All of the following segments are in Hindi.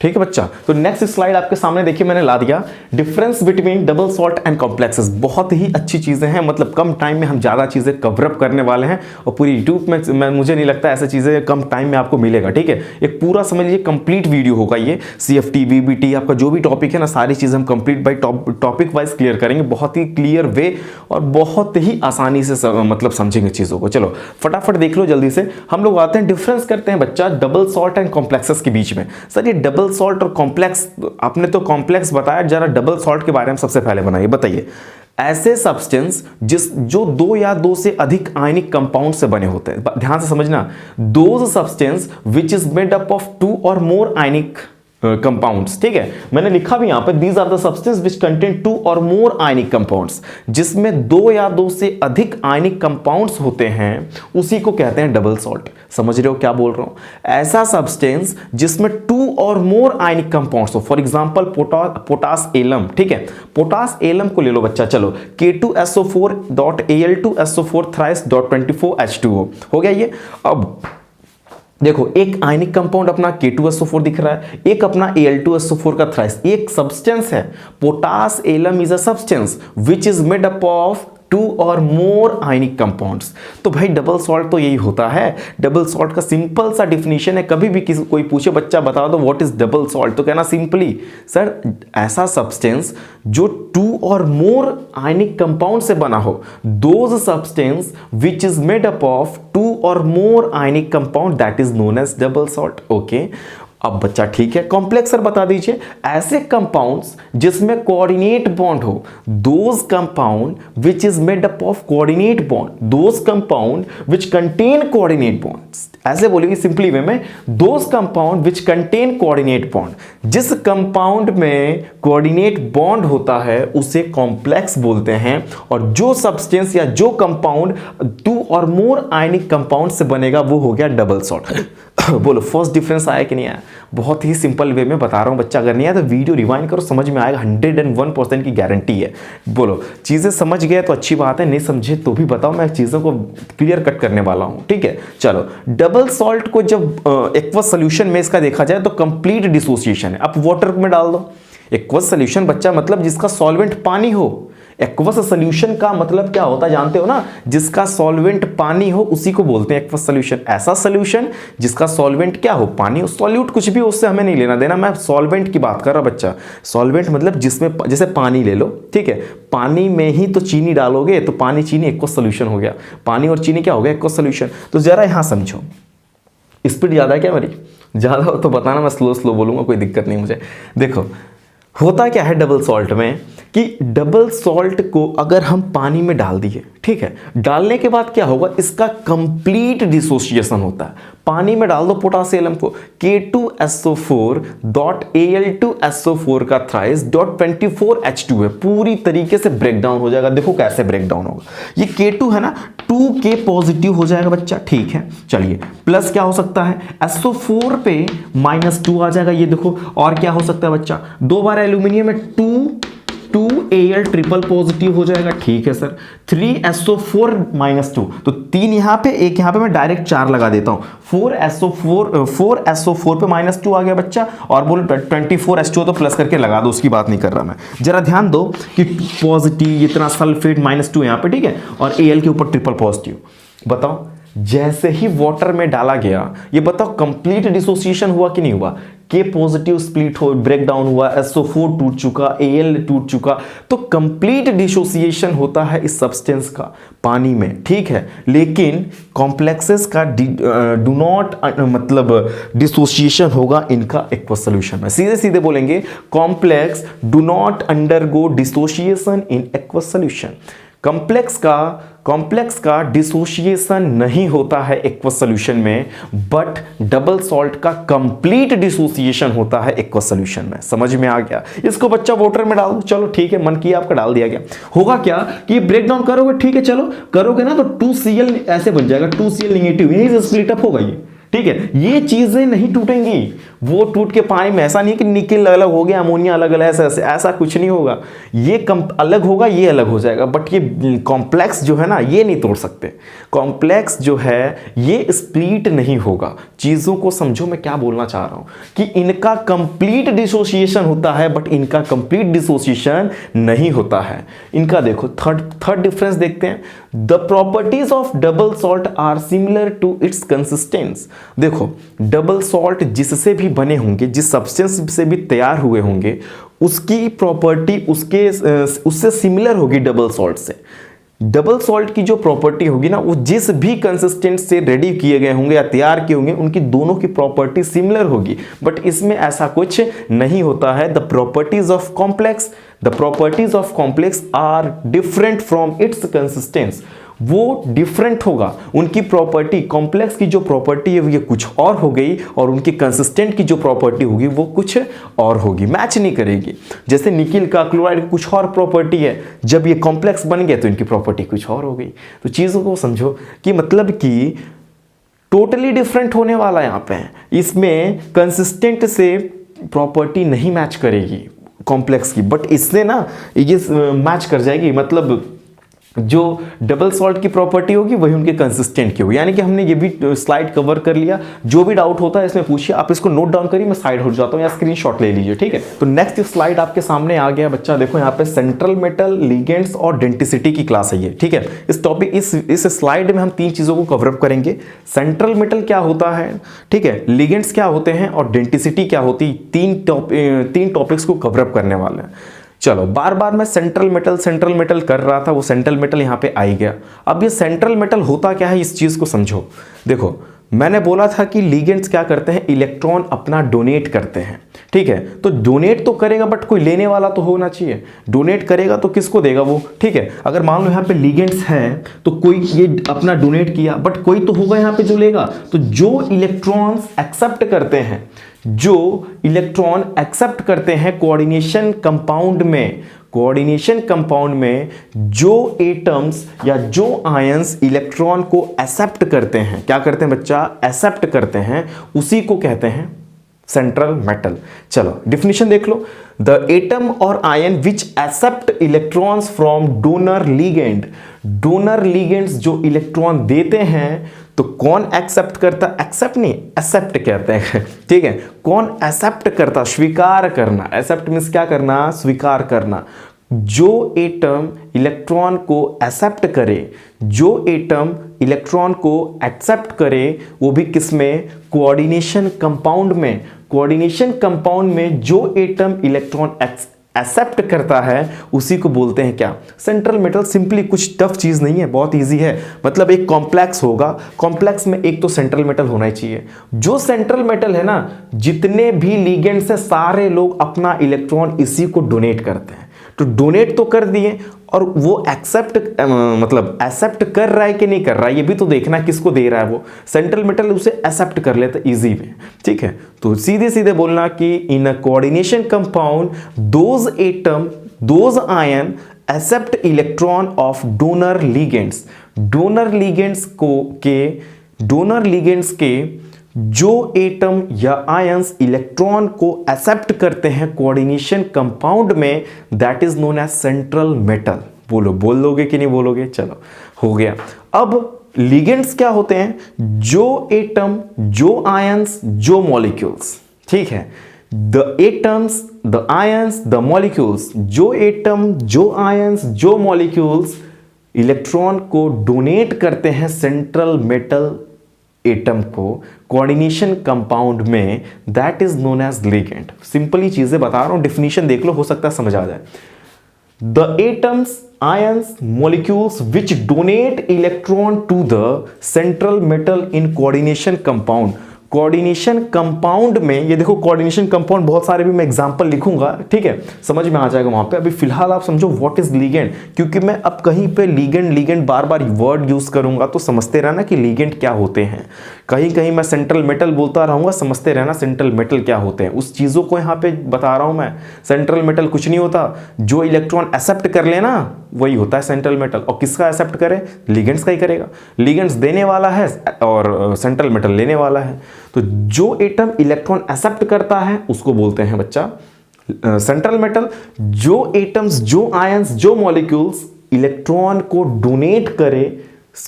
ठीक है बच्चा। तो नेक्स्ट स्लाइड आपके सामने देखिए मैंने ला दिया, difference between double salt and complexes. बहुत ही अच्छी चीजें हैं, मतलब कम टाइम में हम ज्यादा चीजें कवरअप करने वाले हैं और पूरी यूट्यूब में मुझे नहीं लगता ऐसी चीजें कम टाइम में आपको मिलेगा। ठीक है, एक पूरा समझ लीजिए कंप्लीट वीडियो होगा ये, CFT VBT आपका जो भी टॉपिक है ना, सारी चीजें हम complete by topic wise clear करेंगे, बहुत ही क्लियर वे और बहुत ही आसानी से मतलब समझेंगे चीजों को। चलो फटाफट देख लो जल्दी से। हम लोग आते हैं डिफरेंस करते हैं बच्चा डबल सॉल्ट एंड कॉम्प्लेक्सेस के बीच में। सर ये डबल सॉल्ट और कॉम्प्लेक्स, आपने तो कॉम्प्लेक्स बताया, जरा डबल सॉल्ट के बारे में सबसे पहले बनाइए। बताइए ऐसे सब्सटेंस जो दो या दो से अधिक आयनिक कंपाउंड से बने होते हैं। ध्यान से समझना, those substance which is made up of 2 or more ionic compounds. ठीक है, मैंने लिखा भी यहां पर these are the substance which contain 2 or more ionic compounds, जिसमें 2 या 2 से अधिक आयनिक कंपाउंड्स होते हैं, उसी को कहते हैं डबल सॉल्ट। समझ रहे हो क्या बोल रहा हूं? ऐसा सब्सटेंस जिसमें 2 और मोर आयनिक कंपाउंड्स हो, फॉर एग्जांपल पोटास एलम। ठीक है, पोटास एलम को ले लो बच्चा। चलो K2SO4.Al2SO4 thrice.24H2O हो गया ये। अब देखो एक आयनिक कंपाउंड अपना K2SO4 दिख रहा है, एक अपना Al2SO4 का थ्राइस, एक सब्सटेंस है। Potash alum is a substance which is made up of 2 or more ionic compounds. तो भाई डबल सॉल्ट तो यही होता है। डबल सॉल्ट का सिंपल सा डिफिनीशन है, कभी भी किसी कोई पूछे बच्चा बता दो व्हाट इज डबल सॉल्ट, तो कहना सिंपली सर ऐसा सब्सटेंस जो 2 और मोर आयनिक कंपाउंड से बना हो, those substance which is made up of 2 or more ionic compound, that is known as double salt. Okay, अब बच्चा ठीक है, कॉम्प्लेक्सर बता दीजिए। ऐसे कंपाउंड्स जिसमें कोऑर्डिनेट बॉन्ड हो, those compound which is made up of coordinate bond, those compound which contain coordinate bonds. ऐसे बोलेंगे सिंपली वे में, those compound which contain coordinate bond. जिस कंपाउंड में कोऑर्डिनेट बॉन्ड होता है उसे कॉम्प्लेक्स बोलते हैं, और जो सब्सटेंस या जो compound 2 or more ionic compound से बनेगा वो हो गया डबल सॉल्ट। बोलो फर्स्ट डिफरेंस आया कि नहीं आया? बहुत ही सिंपल वे में बता रहा हूं बच्चा, अगर नहीं आया तो वीडियो रिवाइंड करो, समझ में आएगा, 101% की गारंटी है। बोलो चीजें समझ गए तो अच्छी बात है, नहीं समझे तो भी बताओ, मैं चीजों को क्लियर कट करने वाला हूं। ठीक है, चलो डबल सॉल्ट को जब एक्वस सोल्यूशन में इसका देखा जाए तो कंप्लीट डिसोसिएशन है। अब वाटर में डाल दो एक्वस सोल्यूशन बच्चा, मतलब जिसका सॉल्वेंट पानी हो। एक्वस सॉल्यूशन का मतलब क्या होता है जानते हो ना, जिसका सॉल्वेंट पानी हो उसी को बोलते हैं एक्वस सॉल्यूशन। ऐसा सॉल्यूशन जिसका सॉल्वेंट क्या हो, पानी हो। सॉल्यूट कुछ भी उससे हमें नहीं लेना देना, मैं सॉल्वेंट की बात कर रहा बच्चा। सॉल्वेंट मतलब जिसमें, जैसे पानी ले लो, ठीक है, पानी में ही तो चीनी डालोगे तो पानी चीनी एक्वस सॉल्यूशन हो गया, पानी और चीनी क्या हो गया, एक्वस सॉल्यूशन। तो जरा यहां समझो, स्पीड ज्यादा है क्या मेरी? ज्यादा हो तो बताना, मैं स्लो स्लो बोलूंगा, कोई दिक्कत नहीं मुझे। देखो होता क्या है डबल सॉल्ट में कि डबल सॉल्ट को अगर हम पानी में डाल दिए, ठीक है, डालने के बाद क्या होगा, इसका कंप्लीट डिसोसिएशन होता है। पानी में डाल दो पोटासियम को, K2SO4.Al2SO4 का थ्राइस .24H2 है, पूरी तरीके से ब्रेक डाउन हो जाएगा। देखो कैसे ब्रेक डाउन होगा, ये K2 है ना, 2K पॉजिटिव हो जाएगा बच्चा। ठीक है, चलिए प्लस क्या हो सकता है, SO4 पे -2 आ जाएगा, ये देखो। और क्या हो सकता है बच्चा, 2 बार एल्यूमिनियम में 2Al ट्रिपल पॉजिटिव हो जाएगा। ठीक है सर, 3SO4 -2, तो 3 यहां पे, 1 यहां पे, मैं डायरेक्ट 4 लगा देता हूं। 4SO4 पे -2 आ गया बच्चा, और बोलो 24H2 तो प्लस करके लगा दो, उसकी बात नहीं कर रहा मैं। जरा ध्यान दो कि पॉजिटिव इतना सल्फेट -2 यहां पे, ठीक है, और Al के ऊपर ट्रिपल पॉजिटिव। बताओ जैसे ही वाटर में डाला गया, ये बताओ कंप्लीट डिसोसिएशन हुआ कि नहीं हुआ? K पॉजिटिव स्प्लिट हो, ब्रेक डाउन हुआ, SO4 टूट चुका, Al टूट चुका, तो कंप्लीट डिसोसिएशन होता है इस सब्सटेंस का पानी में। ठीक है, लेकिन कॉम्प्लेक्सेस का डू नॉट मतलब डिसोसिएशन होगा इनका एक्वस सॉल्यूशन में। सीधे सीधे बोलेंगे, complex do not undergo dissociation in aqueous solution. Complex का डिसोसिएशन नहीं होता है एक्वस सॉल्यूशन में, बट डबल सॉल्ट का कंप्लीट डिसोसिएशन होता है एक्वस सॉल्यूशन में। समझ में आ गया? इसको बच्चा वाटर में डाल दो, चलो ठीक है, मन किया आपका डाल दिया गया। होगा क्या कि ब्रेक डाउन करोगे, ठीक है, चलो करोगे ना तो 2Cl ऐसे बन जाएगा, 2Cl नेगेटिव, यहीं से स्प्लिट अप होगा ये। ठीक है, ये चीजें नहीं टूटेंगी, वो टूट के पानी में, ऐसा नहीं कि निकल अलग हो गया, अमोनिया अलग अलग, ऐसा कुछ नहीं होगा। ये अलग होगा, ये अलग हो जाएगा, बट ये कॉम्प्लेक्स जो है ना, ये नहीं तोड़ सकते। कॉम्प्लेक्स जो है ये स्प्लिट नहीं होगा। चीजों को समझो मैं क्या बोलना चाह रहा हूं, कि इनका कंप्लीट डिसोसिएशन होता है बट इनका कंप्लीट डिसोसिएशन नहीं होता है। इनका देखो थर्ड डिफरेंस देखते हैं। The properties of double salt are similar to its consistence. देखो डबल सॉल्ट जिससे भी बने होंगे, जिस सब्सटेंस से भी तैयार हुए होंगे, उसकी प्रॉपर्टी उससे सिमिलर होगी डबल सॉल्ट से। डबल सॉल्ट की जो प्रॉपर्टी होगी ना, वो जिस भी कंसिस्टेंट से रेडी किए गए होंगे या तैयार किए होंगे, उनकी दोनों की प्रॉपर्टी सिमिलर होगी। बट इसमें ऐसा कुछ नहीं होता है। The properties of complex are different from its consistence. वो डिफरेंट होगा, उनकी प्रॉपर्टी, कॉम्प्लेक्स की जो प्रॉपर्टी है ये कुछ और हो गई, और उनकी कंसिस्टेंट की जो प्रॉपर्टी होगी वो कुछ और होगी, मैच नहीं करेगी। जैसे निकिल का, क्लोराइड की कुछ और प्रॉपर्टी है, जब ये कॉम्प्लेक्स बन गया तो इनकी प्रॉपर्टी कुछ और हो गई। तो चीज़ों को समझो कि मतलब कि टोटली डिफरेंट होने वाला यहाँ पे है। इसमें कंसिस्टेंट से प्रॉपर्टी नहीं मैच करेगी कॉम्प्लेक्स की, बट इससे ना ये मैच कर जाएगी। मतलब जो डबल सॉल्ट की प्रॉपर्टी होगी वही उनके कंसिस्टेंट की होगी। यानी कि हमने ये भी स्लाइड कवर कर लिया। जो भी डाउट होता है इसमें पूछिए, आप इसको नोट डाउन करिए, मैं साइड हो जाता हूँ या स्क्रीनशॉट ले लीजिए, ठीक है। तो नेक्स्ट स्लाइड आपके सामने आ गया बच्चा। देखो यहाँ पे सेंट्रल मेटल, लिगेंड्स और डेंटिसिटी की क्लास है ये, ठीक है। इस टॉपिक इस स्लाइड में हम 3 चीजों को कवर अप करेंगे। सेंट्रल मेटल क्या होता है, ठीक है, लिगेंड्स क्या होते हैं और डेंटिसिटी क्या होती, 3 टॉपिक्स को कवर अप करने वाले हैं। चलो, बार बार मैं सेंट्रल मेटल कर रहा था, वो सेंट्रल मेटल यहाँ पे आ ही गया। अब ये सेंट्रल मेटल होता क्या है, इस चीज को समझो। देखो मैंने बोला था कि लिगेंड्स क्या करते हैं, इलेक्ट्रॉन अपना डोनेट करते हैं, ठीक है। तो डोनेट तो करेगा बट कोई लेने वाला तो होना चाहिए। डोनेट करेगा तो किसको देगा वो, ठीक है। अगर मान लो यहाँ पे लिगेंड्स हैं तो कोई ये अपना डोनेट किया, बट कोई तो होगा यहाँ पे जो लेगा। तो जो इलेक्ट्रॉन्स एक्सेप्ट करते हैं, जो इलेक्ट्रॉन एक्सेप्ट करते हैं कोऑर्डिनेशन कंपाउंड में जो एटम्स या जो आयंस इलेक्ट्रॉन को एक्सेप्ट करते हैं, क्या करते हैं बच्चा, एक्सेप्ट करते हैं, उसी को कहते हैं सेंट्रल मेटल। चलो डिफिनीशन देख लो। The atom or ion which accept electrons from donor ligand. Donor ligands जो इलेक्ट्रॉन देते हैं, तो कौन एक्सेप्ट करता, एक्सेप्ट नहीं, एक्सेप्ट कहते हैं, ठीक है। कौन एक्सेप्ट करता, स्वीकार करना। एक्सेप्ट मींस क्या करना, स्वीकार करना। जो एटम इलेक्ट्रॉन को एक्सेप्ट करे, जो एटम इलेक्ट्रॉन को एक्सेप्ट करे, वो भी किसमें, कोऑर्डिनेशन कंपाउंड में। कोऑर्डिनेशन कंपाउंड में जो एटम इलेक्ट्रॉन एक्सेप्ट करता है उसी को बोलते हैं क्या, सेंट्रल मेटल। सिंपली कुछ टफ चीज नहीं है, बहुत इजी है। मतलब एक कॉम्प्लेक्स होगा, कॉम्प्लेक्स में एक तो सेंट्रल मेटल होना ही चाहिए। जो सेंट्रल मेटल है ना, जितने भी लिगेंड्स है सारे लोग अपना इलेक्ट्रॉन इसी को डोनेट करते हैं। तो डोनेट तो कर दिए, और वो एक्सेप्ट कर रहा है कि नहीं कर रहा है, ये भी तो देखना किसको दे रहा है वो। सेंट्रल मेटल उसे एक्सेप्ट कर लेता इजी में, ठीक है। तो सीधे सीधे बोलना कि in a coordination compound those ion accept electron of donor ligands. Donor ligands के जो एटम या आयंस इलेक्ट्रॉन को एक्सेप्ट करते हैं कोऑर्डिनेशन कंपाउंड में, that is known as central metal. बोलोगे कि नहीं बोलोगे, चलो हो गया। अब लिगेंड्स क्या होते हैं, जो एटम, जो आयंस, जो मॉलिक्यूल्स, ठीक है। The atoms, the ions, the molecules, जो एटम, जो आयंस, जो मॉलिक्यूल्स इलेक्ट्रॉन को डोनेट करते हैं सेंट्रल मेटल एटम को कोऑर्डिनेशन कंपाउंड में, that is known as ligand. Simply चीजें बता रहा हूं, डिफिनीशन देख लो, हो सकता है समझ आ जाए। The atoms, ions, molecules which donate electron to the central metal in coordination compound. Coordination compound में, ये देखो कोऑर्डिनेशन कंपाउंड बहुत सारे भी मैं एग्जांपल लिखूंगा, ठीक है, समझ में आ जाएगा वहां पे। अभी फिलहाल आप समझो व्हाट इज लिगेंड, क्योंकि मैं अब कहीं पे लिगेंड बार बार वर्ड यूज करूंगा तो समझते रहना कि लिगेंड क्या होते हैं, कहीं कहीं मैं सेंट्रल मेटल बोलता रहूँगा, समझते रहना सेंट्रल मेटल क्या होते हैं, उस चीज़ों को यहाँ पे बता रहा हूँ मैं। सेंट्रल मेटल कुछ नहीं होता, जो इलेक्ट्रॉन एक्सेप्ट कर लेना वही होता है सेंट्रल मेटल। और किसका एक्सेप्ट करे? लिगेंड्स का ही करेगा। लिगेंड्स देने वाला है और सेंट्रल मेटल लेने वाला है। तो जो एटम इलेक्ट्रॉन एक्सेप्ट करता है उसको बोलते हैं बच्चा सेंट्रल मेटल। जो एटम्स, जो आयंस, जो मॉलिक्यूल्स इलेक्ट्रॉन को डोनेट करे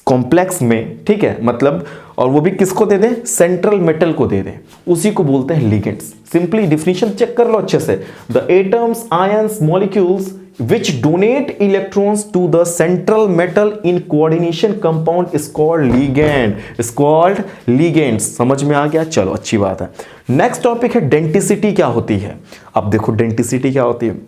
कॉम्प्लेक्स में, ठीक है, मतलब, और वो भी किसको दे दें? सेंट्रल मेटल को दे दें, उसी को बोलते हैं लिगेंड्स। सिंपली डिफिनीशन चेक कर लो अच्छे से। The atoms, ions, molecules which donate electrons to the central metal in coordination compound is called ligand, is called ligands। समझ में आ गया? चलो अच्छी बात है। नेक्स्ट टॉपिक है डेंटिसिटी क्या होती है। अब देखो डेंटिसिटी क्या होती है।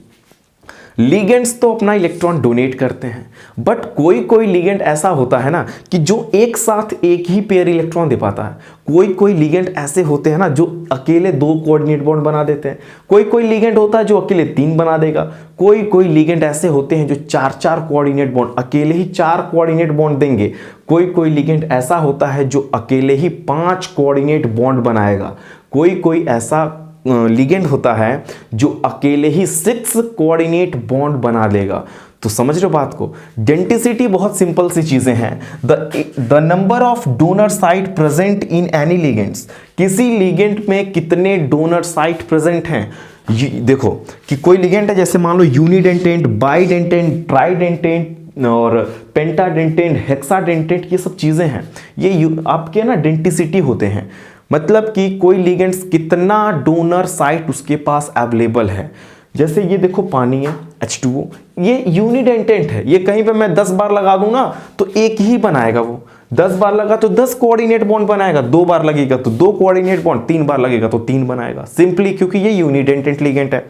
लिगेंड्स तो अपना इलेक्ट्रॉन डोनेट करते हैं, बट कोई कोई लिगेंड ऐसा होता है ना कि जो एक साथ एक ही पेयर इलेक्ट्रॉन दे पाता है। कोई कोई लिगेंड ऐसे होते हैं ना जो अकेले 2 कोऑर्डिनेट बॉन्ड बना देते हैं। कोई कोई लिगेंड होता है जो अकेले 3 बना देगा। कोई कोई लिगेंड ऐसे होते हैं जो 4-4 कोऑर्डिनेट बॉन्ड, अकेले ही 4 कोऑर्डिनेट बॉन्ड देंगे। कोई कोई लिगेंड ऐसा होता है जो अकेले ही 5 कोऑर्डिनेट बॉन्ड बनाएगा। कोई कोई ऐसा लिगेंड होता है जो अकेले ही 6 कोऑर्डिनेट बॉन्ड बना लेगा। तो समझ रहे हो बात को। डेंटिसिटी बहुत सिंपल सी चीजें हैं। The number of donor site present in any ligands, किसी लिगेंड में कितने डोनर साइट प्रेजेंट हैं। देखो कि कोई लिगेंड है, जैसे मान लो यूनिडेंटेंट, बाइडेंटेंट, ट्राइडेंटेंट और पेंटाडेंटेंट, हेक्साडेंटेंट, ये सब चीजें हैं। ये आपके ना डेंटिसिटी होते हैं। मतलब कि कोई लिगेंड्स कितना डोनर साइट उसके पास अवेलेबल है। जैसे ये देखो पानी है H2O, ये यूनिडेंटेंट है। ये कहीं पे मैं 10 बार लगा दूं ना तो एक ही बनाएगा। वो 10 बार लगा तो 10 कोऑर्डिनेट बॉन्ड बनाएगा, 2 बार लगेगा तो 2 कोऑर्डिनेट बॉन्ड, 3 बार लगेगा तो 3 बनाएगा। सिंपली क्योंकि ये यूनिडेंटेंट लिगेंड है।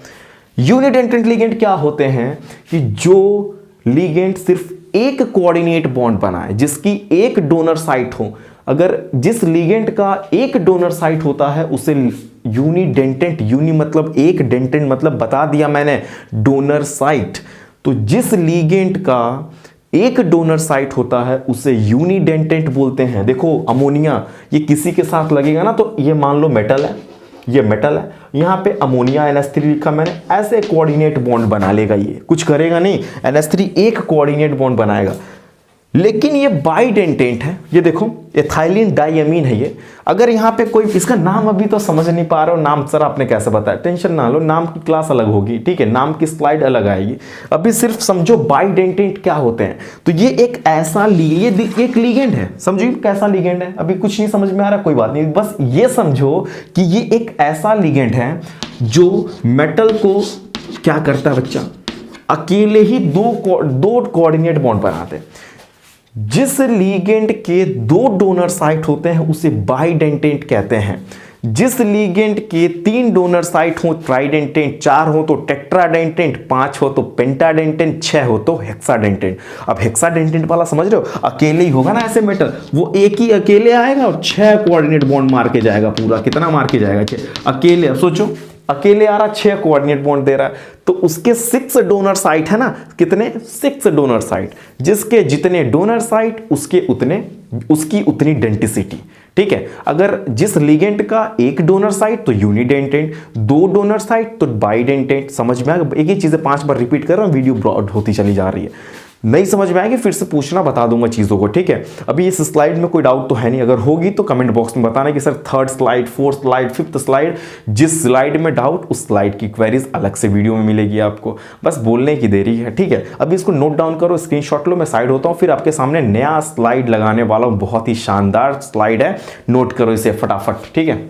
यूनिडेंटेंट लिगेंड क्या होते हैं कि जो लिगेंड सिर्फ एक कोऑर्डिनेट बॉन्ड बनाए, जिसकी एक डोनर साइट हो। अगर जिस लिगेंड का एक डोनर साइट होता है उसे यूनिडेंटेंट, यूनि मतलब एक, डेंटेंट मतलब बता दिया मैंने डोनर साइट। तो जिस लिगेंड का एक डोनर साइट होता है उसे यूनिडेंटेंट बोलते हैं। देखो अमोनिया, ये किसी के साथ लगेगा ना तो ये मान लो मेटल है, ये मेटल है, यहाँ पे अमोनिया NH3 लिखा मैंने, ऐसे कोऑर्डिनेट बॉन्ड बना लेगा। ये कुछ करेगा नहीं, NH3 एक कोऑर्डिनेट बॉन्ड बनाएगा। लेकिन ये बाइडेंटेंट है। ये देखो एथाइलिन डाइअमीन है ये। अगर यहाँ पे कोई, इसका नाम अभी तो समझ नहीं पा रहे हो, नाम सर आपने कैसे बताया, टेंशन ना लो, नाम की क्लास अलग होगी, ठीक है, नाम की स्लाइड अलग आएगी। अभी सिर्फ समझो बाइडेंटेंट क्या होते हैं। तो ये एक ऐसा ये एक लिगेंड है, समझो कैसा लिगेंड है। अभी कुछ नहीं समझ में आ रहा, कोई बात नहीं, बस ये समझो कि ये एक ऐसा लिगेंड है जो मेटल को क्या करता है बच्चा, अकेले ही 2 कोऑर्डिनेट बॉन्ड बनाते हैं। जिस लिगेंड के 2 डोनर साइट होते हैं उसे बाइडेंटेंट कहते हैं। जिस लिगेंड के 3 डोनर साइट हो ट्राइडेंटेंट, 4 हो तो टेट्राडेंटेंट, 5 हो तो पेंटाडेंटेंट, 6 हो तो हेक्साडेंटेंट। अब हेक्साडेंटेंट वाला समझ रहे हो, अकेले ही होगा ना ऐसे मेटल, वो एक ही अकेले आएगा और 6 कोऑर्डिनेट बॉन्ड मार के जाएगा। पूरा कितना मार के जाएगा? 6 अकेले। अब सोचो अकेले आ रहा, 6 कोऑर्डिनेट बॉन्ड दे रहा है, तो उसके 6 डोनर साइट है ना, कितने? 6 डोनर साइट। जिसके जितने डोनर साइट उसकी उतनी डेंटिसिटी, ठीक है। अगर जिस लिगेंड का एक डोनर साइट तो यूनिडेंटेंट, 2 डोनर साइट तो बाइडेंटेंट। समझ में आ गया? एक ही चीजें 5 बार रिपीट कर रहा हूं, वीडियो ब्रॉड होती चली जा रही है। नहीं समझ में आएगी फिर से पूछना, बता दूंगा चीज़ों को, ठीक है। अभी इस स्लाइड में कोई डाउट तो है नहीं, अगर होगी तो कमेंट बॉक्स में बताना कि sir 3rd slide, 4th slide, 5th slide, जिस स्लाइड में डाउट उस स्लाइड की क्वेरीज अलग से वीडियो में मिलेगी आपको। बस बोलने की देरी है, ठीक है। अभी इसको नोट डाउन करो, स्क्रीनशॉट लो, मैं साइड होता हूँ, फिर आपके सामने नया स्लाइड लगाने वाला हूँ। बहुत ही शानदार स्लाइड है, नोट करो इसे फटाफट, ठीक है।